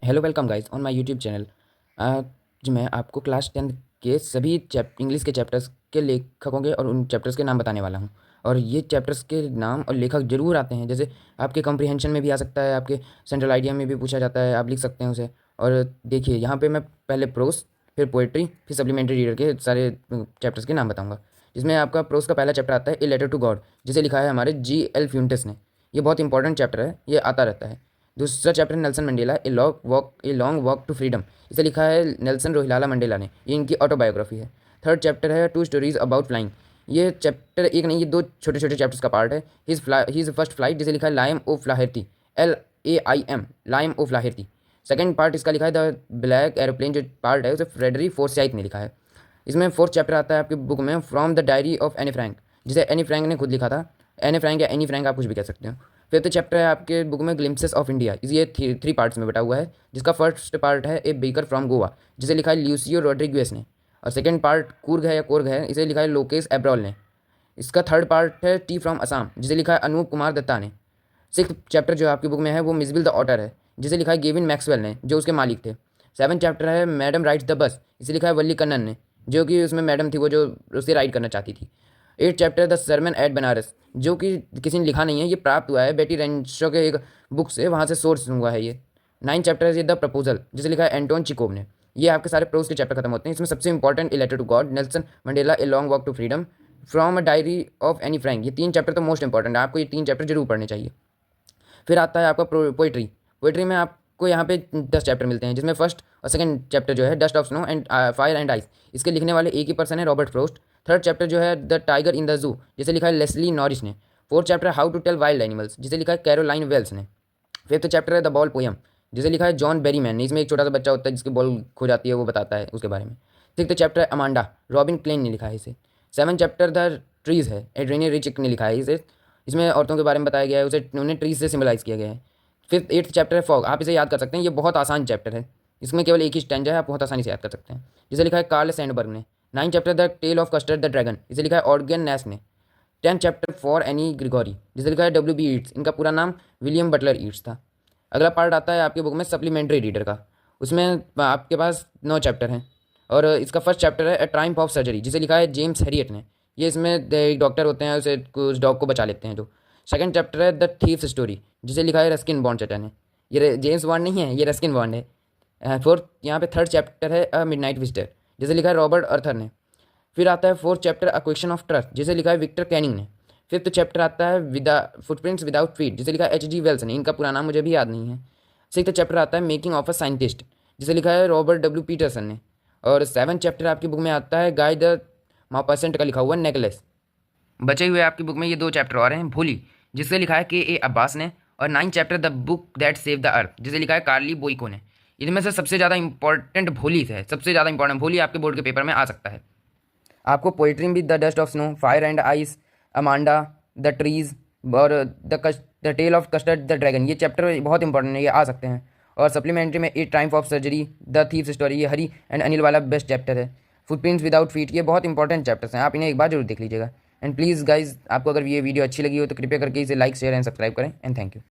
Hello welcome guys on my YouTube channel. आज मैं आपको क्लास 10 के सभी इंग्लिश के चैप्टर्स के लेखकों के और उन चैप्टर्स के नाम बताने वाला हूं। और ये चैप्टर्स के नाम और लेखक जरूर आते हैं, जैसे आपके कॉम्प्रिहेंशन में भी आ सकता है, आपके सेंट्रल आइडिया में भी पूछा जाता है, आप लिख सकते हैं उसे। और देखिए यहाँ पे मैं पहले प्रोस, फिर पोइट्री, फिर सप्लीमेंट्री रीडर के सारे चैप्टर्स के नाम बताऊँगा। जिसमें आपका प्रोस का पहला चैप्टर आता है ए लेटर टू गॉड, जिसे लिखा है हमारे G.L. फ्यूंटस ने। ये बहुत इंपॉर्टेंट चैप्टर है, ये आता रहता है। दूसरा chapter Nelson Mandela a long walk to freedom, इसे लिखा है नेल्सन रोहिलाला मंडेला ने। ये इनकी ऑटोबायोग्राफी है। थर्ड चैप्टर है टू स्टोरीज अबाउट फ्लाइंग। ये चैप्टर एक नहीं, ये दो छोटे छोटे चैप्टर्स का पार्ट है। हिज फर्स्ट फ्लाइट, जिसे लिखा है लाइम ओ फ्लाहेर्टी, LAIM, लाइम ओ फ्लाहेर्टी। सेकेंड पार्ट इसका लिखा है द ब्लैक एरोप्लेन, जो पार्ट है उसे फ्रेडरिक फोर्साइथ ने लिखा है। इसमें फोर्थ चैप्टर आता है आपकी बुक में from the diary of Anne Frank, जिसे एनी फ्रैंक ने खुद लिखा था। एनी फ्रैंक या एनी फ्रैंक आप कुछ भी कह सकते हो। फिफ्थ चैप्टर है आपके बुक में ग्लिम्पसेस ऑफ इंडिया, ये थ्री पार्ट्स में बटा हुआ है, जिसका फर्स्ट पार्ट है ए बेकर फ्रॉम गोवा, जिसे लिखा है ल्यूसियो रोड्रिग्वेस ने। और सेकंड पार्ट कूर्ग है या कोर्ग है, इसे लिखा है लोकेश एब्रॉल ने। इसका थर्ड पार्ट है टी फ्रॉम असम, जिसे लिखा है अनूप कुमार दत्ता ने। सिक्स चैप्टर जो आपकी बुक में है वो मिसबिल द ऑटर है, जिसे लिखा है गेविन मैक्सवेल ने, जो उसके मालिक थे। सेवन चैप्टर है मैडम राइड्स द बस, इसे लिखा है वल्ली कन्नन ने, जो कि उसमें मैडम थी वो जो उसे राइड करना चाहती थी। Eight chapter the sermon at Banaras, जो कि किसी ने लिखा नहीं है, ये प्राप्त हुआ है बेटी रेंशो के एक बुक से, वहाँ से सोर्स हुआ है ये। नाइन चैप्टर है द प्रपोजल, जिसे लिखा है एंटोन चिकोव ने। ये आपके सारे प्रोज के चैप्टर खत्म होते हैं। इसमें सबसे important a letter to God, Nelson Mandela a long walk to freedom, from a diary of Anne Frank, ये तीन चैप्टर तो मोस्ट इंपॉर्टेंट है, आपको ये तीन चैप्टर जरूर पढ़ने चाहिए। फिर आता है आपका पोइट्री। पोइट्री में आपको यहाँ पे 10 चैप्टर मिलते हैं, जिसमें फर्स्ट और सेकंड चैप्टर जो है dust of snow and fire and ice, इसके लिखने वाले एक ही पर्सन है, रॉबर्ट फ्रोस्ट। थर्ड चैप्टर जो है the tiger in the zoo, जिसे लिखा है लेस्ली नॉरिस ने। Fourth chapter how to tell wild animals, जिसे लिखा है कैरोलाइन वेल्स ने। फिफ्थ चैप्टर है द बॉल पोयम, जिसे लिखा है जॉन बेरीमैन ने। इसमें एक छोटा सा बच्चा होता है जिसकी बॉल खो जाती है, वो बताता है उसके बारे में। सिक्स्थ चैप्टर है अमांडा, रॉबिन क्लेन ने लिखा है इसे। सेवन चैप्टर द ट्रीज है, एड्रेनी रिचिक ने लिखा है इसे। इसमें औरतों के बारे में बताया गया है, उसे उन्हें ट्रीज से सिम्बलाइज किया गया है। फिफ्थ एट्थ चैप्टर है फॉग, आप इसे याद कर सकते हैं, ये बहुत आसान चैप्टर है, इसमें केवल एक ही स्टैंजा है, आप बहुत आसानी से याद कर सकते हैं, जिसे लिखा है कार्ल सैंडबर्ग ने। Nine chapter the tale of custard the dragon, इसे लिखा है ऑर्गन नैश ने। Tenth chapter for Anne Gregory, जिसे लिखा है WB ईट्स, इनका पूरा नाम विलियम बटलर ईट्स था। अगला पार्ट आता है आपकी बुक में सप्लीमेंट्री रीडर का, उसमें आपके पास 9 चैप्टर हैं। और इसका फर्स्ट चैप्टर है ए ट्रायम्फ ऑफ सर्जरी, जिसे लिखा है जेम्स हैरियट ने। ये इसमें एक डॉक्टर होते हैं, उसे उस डॉग को बचा लेते हैं जो। सेकंड चैप्टर है द थीफ्स स्टोरी, जिसे लिखा है रस्किन बॉन्ड चचा ने। ये जेम्स बॉन्ड नहीं है, ये रस्किन बॉन्ड है। फोर्थ यहाँ पे थर्ड चैप्टर है अ मिडनाइट विजिटर, जिसे लिखा है रॉबर्ट अर्थर ने। फिर आता है fourth chapter a question of trust, जिसे लिखा है विक्टर कैनिंग ने। फिफ्थ चैप्टर आता है विदा फुटप्रिंट्स विदाउट फीट, जिसे लिखा है H.G. वेल्स ने, इनका पूरा नाम मुझे भी याद नहीं है। सिक्स्थ चैप्टर आता है मेकिंग ऑफ अ साइंटिस्ट, जिसे लिखा है रॉबर्ट W. पीटरसन ने। और सेवन चैप्टर आपकी बुक में आता है गाय द मापासेंट का लिखा हुआ नेकलेस। बचे हुए आपकी बुक में ये 2 चैप्टर और हैं, भोली, जिसे लिखा है K.A. अब्बास ने। और 9 chapter the book that save the earth, जिसे लिखा है कार्ली बोइको ने। इनमें से सबसे ज़्यादा इंपॉर्टेंट भोली है, सबसे ज़्यादा इंपॉर्टेंट भोली आपके बोर्ड के पेपर में आ सकता है। आपको पोइट्री में भी the dust of snow, fire and ice, Amanda, the trees और the tale of custard the dragon, ये चैप्टर बहुत इंपॉर्टेंट है, ये आ सकते हैं। और सप्लीमेंट्री में a triumph of surgery, the thieves story, ये हरी एंड अनिल वाला बेस्ट चैप्टर है। फुटप्रिंट्स विदाउट फीट, ये बहुत इंपॉर्टेंट चैप्टर्स हैं, आप इन्हें एक बार जरूर देख लीजिएगा। एंड प्लीज़ गाइज, आपको अगर ये वीडियो अच्छी लगी हो तो कृपया करके इसे लाइक शेयर एंड सब्सक्राइब करें। And thank you.